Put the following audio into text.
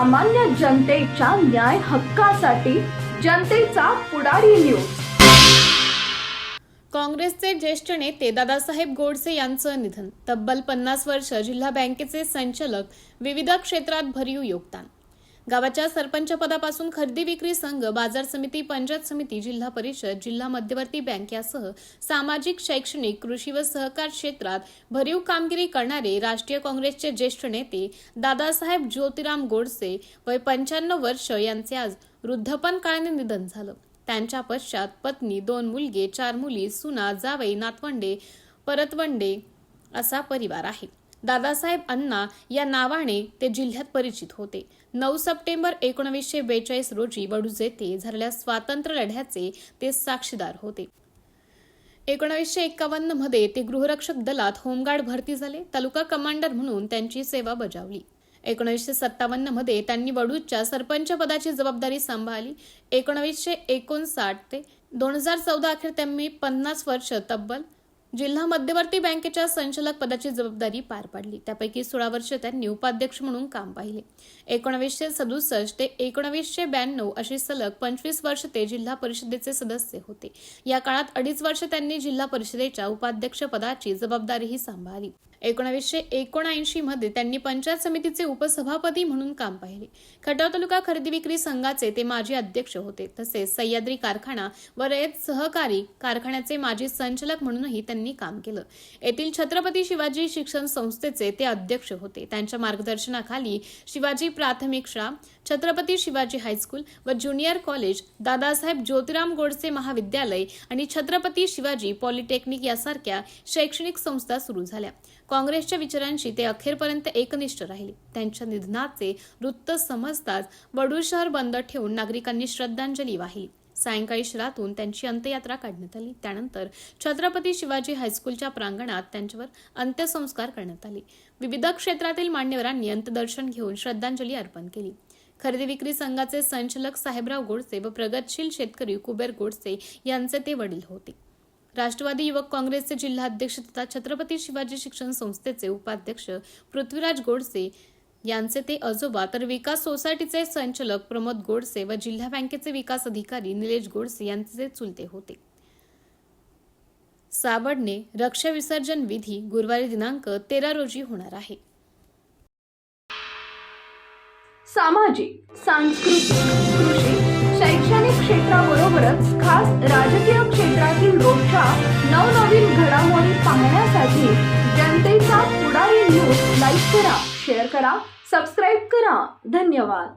सामान्य जनतेच्या न्याय हक्कासाठी जनतेचा पुढारी न्यूज। काँग्रेसचे ज्येष्ठ नेते दादासाहेब गोडसे यांचं निधन। तब्बल 50 वर्ष जिल्हा बँकेचे संचालक, विविध क्षेत्रात भरीव योगदान। गावाच्या सरपंच पदापासून खरेदी विक्री संघ, बाजार समिती, पंचायत समिती, जिल्हा परिषद, जिल्हा मध्यवर्ती बँक यासह सामाजिक, शैक्षणिक, कृषी व सहकार क्षेत्रात भरीव कामगिरी करणारे राष्ट्रीय काँग्रेसचे ज्येष्ठ नेते दादासाहेब ज्योतिराम गोडसे वय 95 वर्ष यांचे आज वृद्धपकाळाने निधन झालं। त्यांच्या पश्चात पत्नी, 2 मुलगे, 4 मुली, सुना, जावई, नातवंडे, परतवंडे असा परिवार आहे। दादासाहेब अण्णा या नावाने ते जिल्ह्यात परिचित होते। 9 सप्टेंबर 1942 रोजी वडूज येथे झालेल्या स्वातंत्र्य लढ्याचे ते साक्षीदार होते। 1951 मध्ये ते गृहरक्षक दलात होमगार्ड भरती झाले। तालुका कमांडर म्हणून त्यांची सेवा बजावली। 1957 मध्ये त्यांनी वडूजच्या सरपंच पदाची जबाबदारी सांभाळली। 1959 ते 2014 अखेर त्यांनी 50 वर्ष तब्बल जिल्हा मध्यवर्ती बँकेच्या संचालक पदाची जबाबदारी पार पाडली। त्यापैकी 16 वर्ष त्यांनी उपाध्यक्ष म्हणून काम पाहिले। 1967 ते 1992 अशी सलग 25 वर्ष ते जिल्हा परिषदेचे सदस्य होते। या काळात 2.5 वर्ष त्यांनी जिल्हा परिषदेच्या उपाध्यक्ष पदाची जबाबदारीही सांभाळली। 1979 मध्ये त्यांनी पंचायत समितीचे उपसभापती म्हणून काम पाहिले। खटाव तालुका खरेदी विक्री संघाचे ते माजी अध्यक्ष होते। तसेच सह्याद्री कारखाना व रयत सहकारी कारखान्याचे माजी संचालक म्हणूनही त्यांनी काम केलं। येथील छत्रपती शिवाजी शिक्षण संस्थेचे ते अध्यक्ष होते। त्यांच्या मार्गदर्शनाखाली शिवाजी प्राथमिक शाळा, छत्रपती शिवाजी हायस्कूल व ज्युनियर कॉलेज, दादासाहेब ज्योतिराम गोडसे महाविद्यालय आणि छत्रपती शिवाजी पॉलिटेक्निक यासारख्या शैक्षणिक संस्था सुरू झाल्या। काँग्रेसच्या विचारांशी ते अखेरपर्यंत एकनिष्ठ राहिले। त्यांच्या निधनाचे वृत्त समजताच वडूज शहर बंद ठेवून नागरिकांनी श्रद्धांजली वाहिली। सायंकाळी शहरातून त्यांची अंत्ययात्रा काढण्यात आली। त्यानंतर छत्रपती शिवाजी हायस्कूलच्या प्रांगणात त्यांच्यावर अंत्यसंस्कार करण्यात आले। विविध क्षेत्रातील मान्यवरांनी अंत्यदर्शन घेऊन श्रद्धांजली अर्पण केली। खरेदी विक्री संघाचे संचालक साहेबराव गोडसे व प्रगतशील शेतकरी कुबेर गोडसे यांचे ते वडील होते। राष्ट्रवादी युवक काँग्रेसचे जिल्हाध्यक्ष तथा छत्रपती शिवाजी शिक्षण संस्थेचे उपाध्यक्ष पृथ्वीराज गोडसे यांचे ते आजोबा, तर विकास सोसायटीचे संचालक प्रमोद गोडसे व जिल्हा बँकेचे विकास अधिकारी निलेश गोडसे यांचे चुलते होते। साबडणे रक्षा विसर्जन विधी गुरुवारी दिनांक 13 रोजी होणार आहे। सामाजिक, सांस्कृतिक, कृषी, शैक्षणिक क्षेत्राबरोबरच खास राजकीय क्षेत्रातील रोजच्या नवनवीन घडामोडी पाहण्यासाठी जनतेचा पुढारी न्यूज लाईक करा, शेअर करा, सबस्क्राईब करा। धन्यवाद।